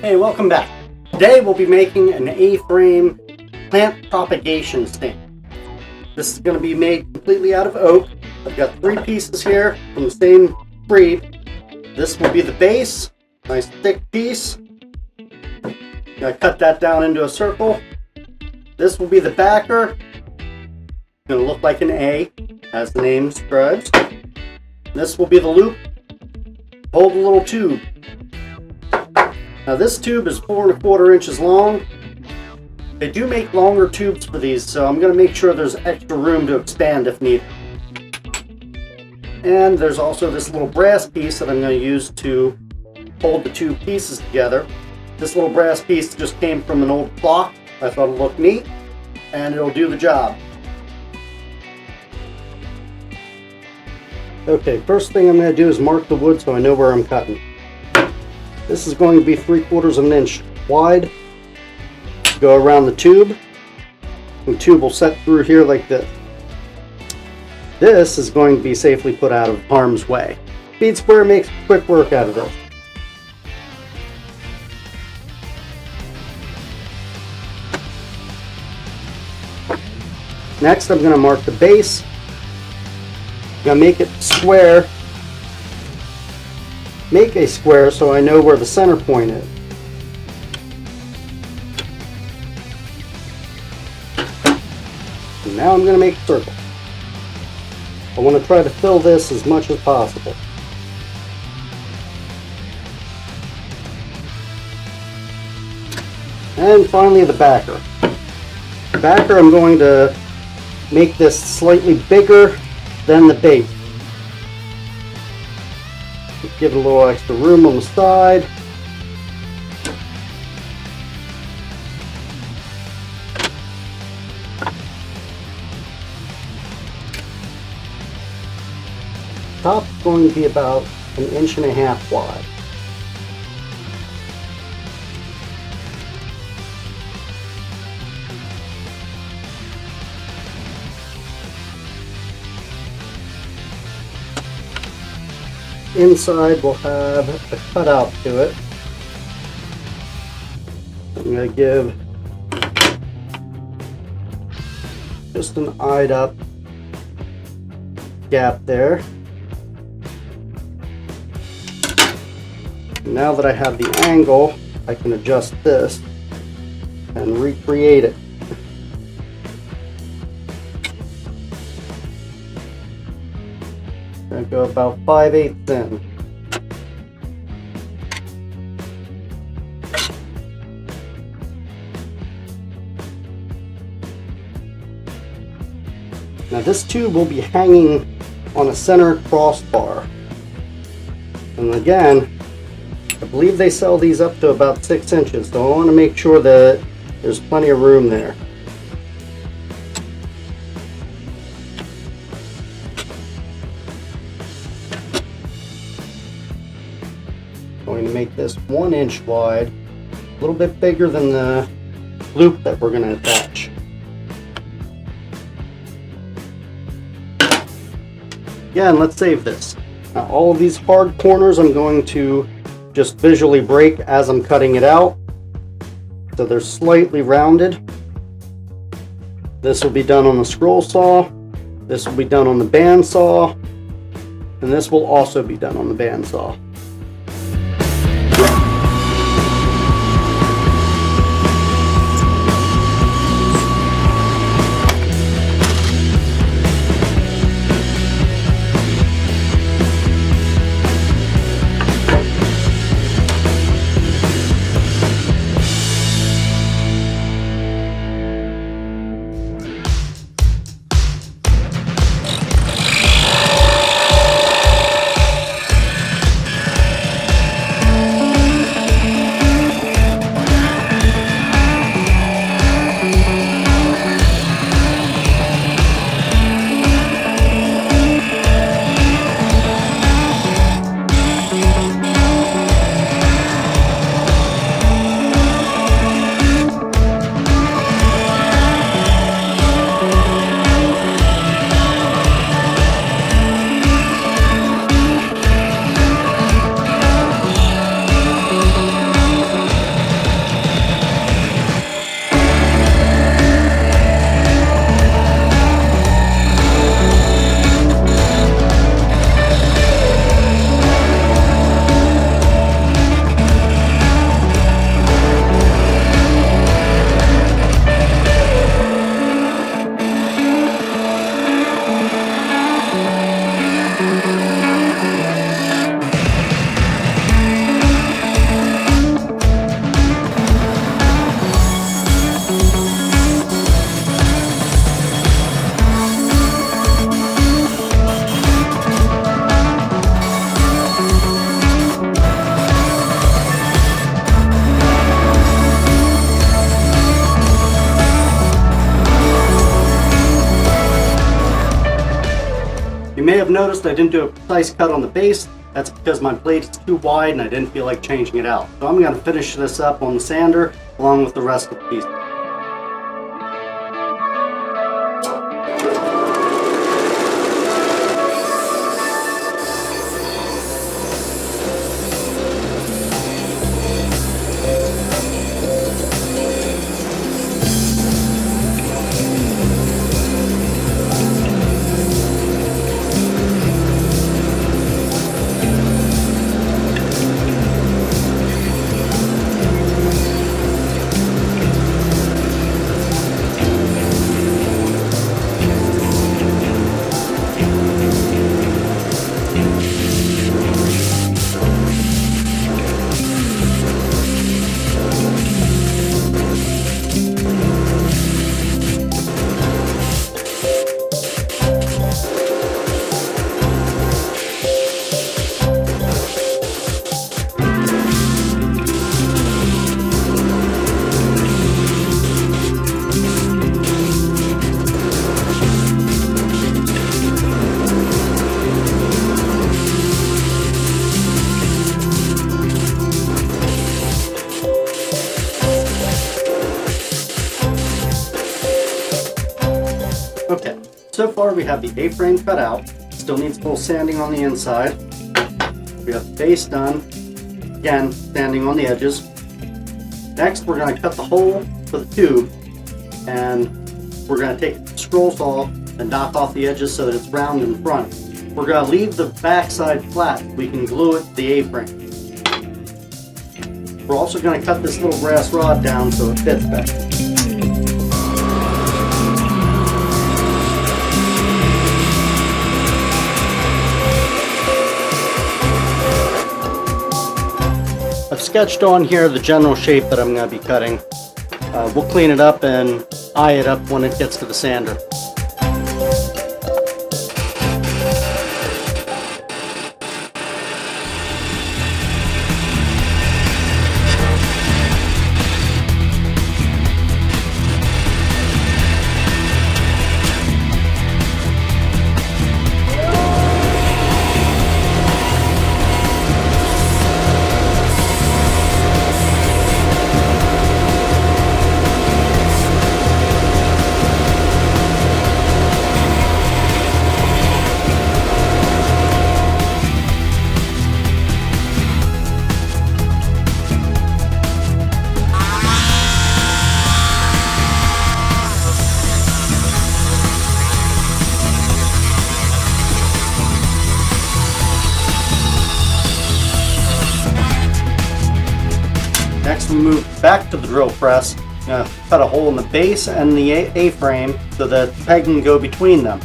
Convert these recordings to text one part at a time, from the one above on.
Hey, welcome back. Today we'll be making an A-frame plant propagation stand. This is going to be made completely out of oak. I've got 3 pieces here from the same breed. This will be the base, nice thick piece. I'm going to cut that down into a circle. This will be the backer. It's going to look like an A, as the name describes. This will be the loop. Hold a little tube. Now this tube is 4 1/4 inches long. They do make longer tubes for these, so I'm going to make sure there's extra room to expand if needed. And there's also this little brass piece that I'm going to use to hold the 2 pieces together. This little brass piece just came from an old clock. I thought it looked neat, and it'll do the job. Okay, first thing I'm going to do is mark the wood so I know where I'm cutting. This is going to be 3/4 of an inch wide. Go around the tube. The tube will set through here like this. This is going to be safely put out of harm's way. Bead square makes quick work out of this. Next, I'm going to mark the base. I'm going to make it square. Make a square so I know where the center point is. And now I'm going to make a circle. I want to try to fill this as much as possible. And finally the backer. The backer, I'm going to make this slightly bigger than the base. Give it a little extra room on the side. Top is going to be about 1.5 inches wide. Inside will have a cutout to it. I'm going to give just an eyed up gap there. Now that I have the angle, I can adjust this and recreate it. I'm going to go about 5/8 in. Now this tube will be hanging on a center crossbar. And again, I believe they sell these up to about 6 inches, so I want to make sure that there's plenty of room there. Going to make this 1 inch wide, a little bit bigger than the loop that we're going to attach. Again, let's save this. Now all of these hard corners I'm going to just visually break as I'm cutting it out, so they're slightly rounded. This will be done on the scroll saw, this will be done on the bandsaw, and this will also be done on the bandsaw. You may have noticed I didn't do a precise cut on the base. That's because my blade is too wide and I didn't feel like changing it out. So I'm going to finish this up on the sander along with the rest of the piece. Okay, so far we have the A-frame cut out. Still needs a little sanding on the inside. We have the base done. Again, sanding on the edges. Next, we're going to cut the hole for the tube, and we're going to take the scroll saw and knock off the edges so that it's round in front. We're going to leave the backside flat. We can glue it to the A-frame. We're also going to cut this little brass rod down so it fits better. I've sketched on here the general shape that I'm going to be cutting. We'll clean it up and eye it up when it gets to the sander. Next, we move back to the drill press. Cut a hole in the base and the A-frame so that the peg can go between them.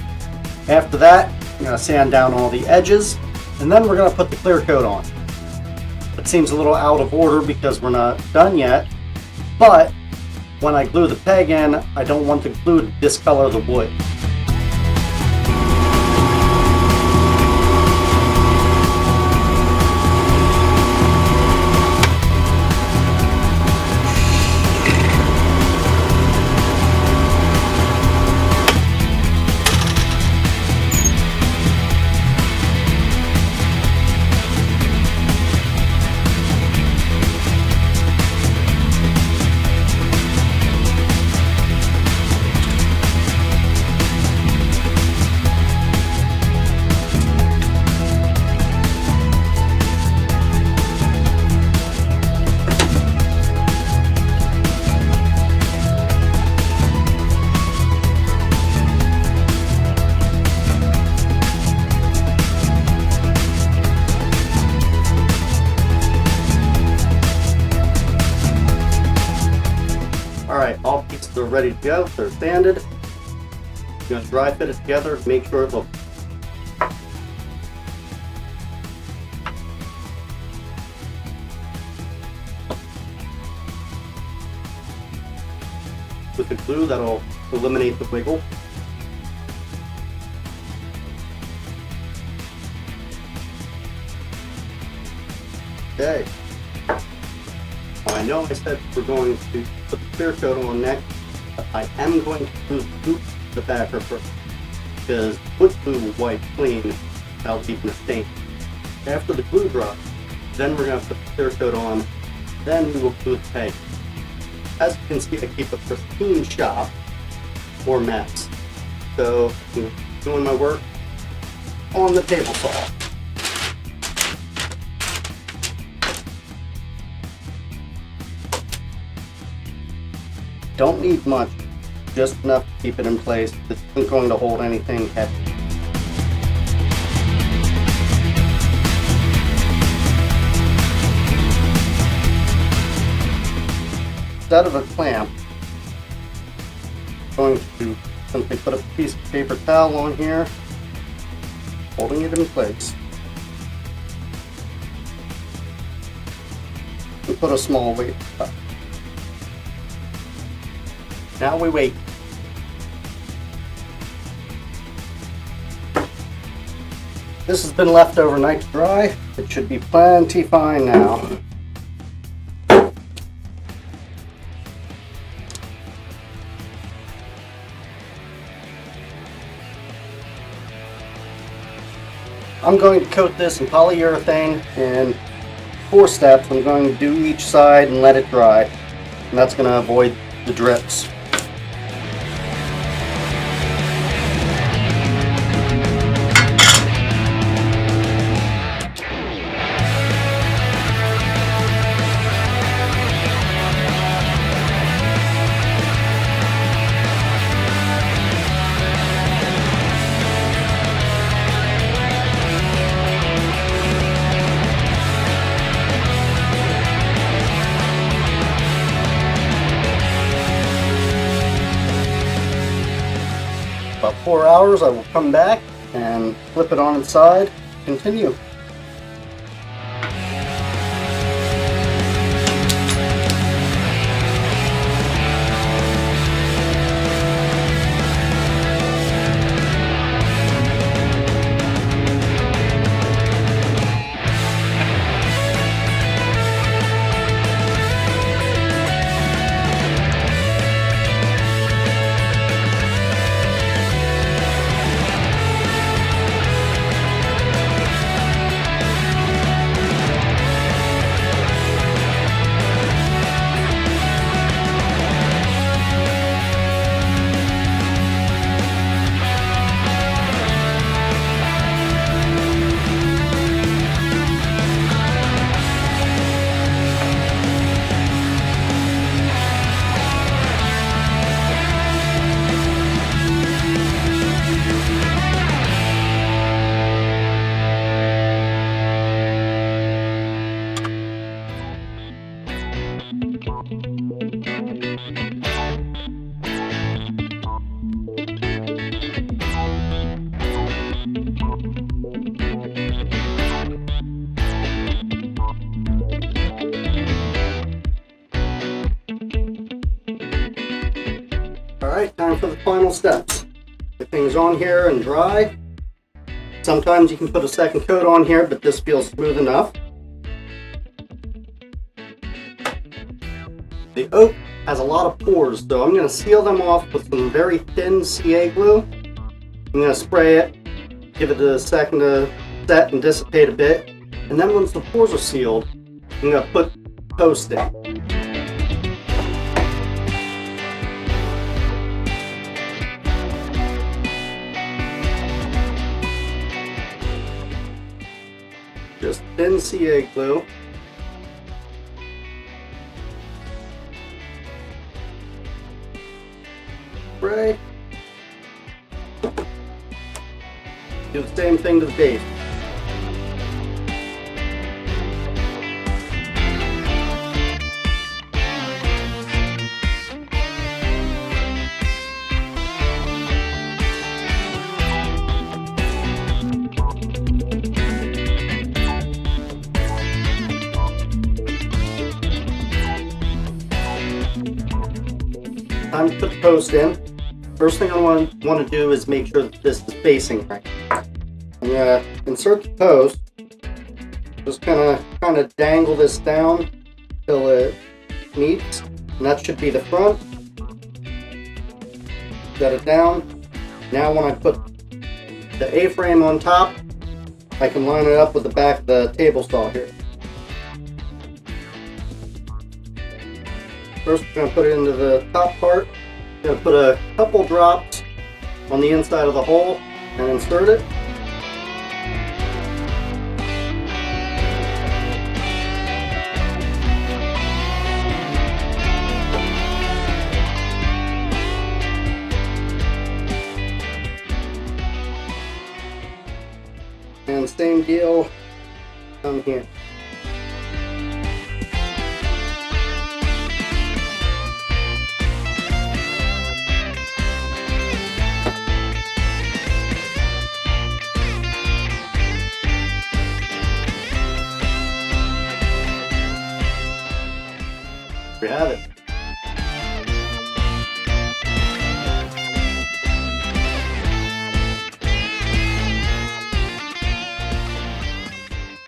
After that, I'm going to sand down all the edges, and then we're going to put the clear coat on. It seems a little out of order because we're not done yet, but when I glue the peg in, I don't want the glue to discolor the wood. Alright, all pieces are ready to go. They're sanded. I'm going to dry fit it together to make sure it looks. With the glue, that'll eliminate the wiggle. Okay. I know I said we're going to put the clear coat on next, but I am going to loop the backer first. because wood glue will wipe clean without leaving a stain. After the glue dries, then we're going to put the clear coat on, then we will glue the peg. As you can see, I keep a pristine shop or mess. So I'm doing my work on the table saw. Don't need much, just enough to keep it in place. This isn't going to hold anything heavy. Instead of a clamp, I'm going to simply put a piece of paper towel on here, holding it in place, and put a small weight up. Now we wait. This has been left overnight to dry. It should be plenty fine now. I'm going to coat this in polyurethane in 4 steps. I'm going to do each side and let it dry. And that's going to avoid the drips. About 4 hours, I will come back and flip it on its side, continue. Alright, time for the final steps. Get things on here and dry. Sometimes you can put a second coat on here, but this feels smooth enough. The oak has a lot of pores, so I'm going to seal them off with some very thin CA glue. I'm going to spray it, give it a second to set and dissipate a bit, and then once the pores are sealed, I'm going to put post in. Just thin CA glue. Spray. Do the same thing to the base. Time to put the post in. First thing I want to do is make sure that this is facing right. I'm going to insert the post. Just kind of dangle this down till it meets, and that should be the front. Set it down. Now when I put the A-frame on top, I can line it up with the back of the table saw here. First, we're going to put it into the top part. I'm going to put a couple drops on the inside of the hole and insert it. And same deal down here. We have it.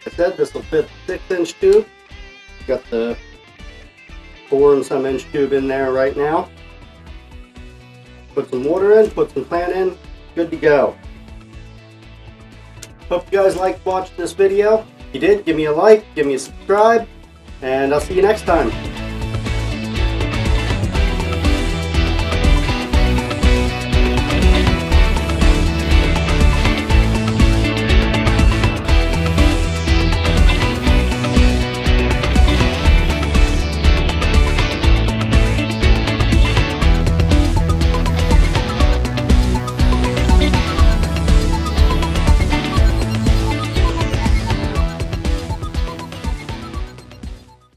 I said this will fit 6-inch tube. Got the 4 and some inch tube in there right now. Put some water in, put some plant in, good to go. Hope you guys liked watching this video. If you did, give me a like, give me a subscribe, and I'll see you next time.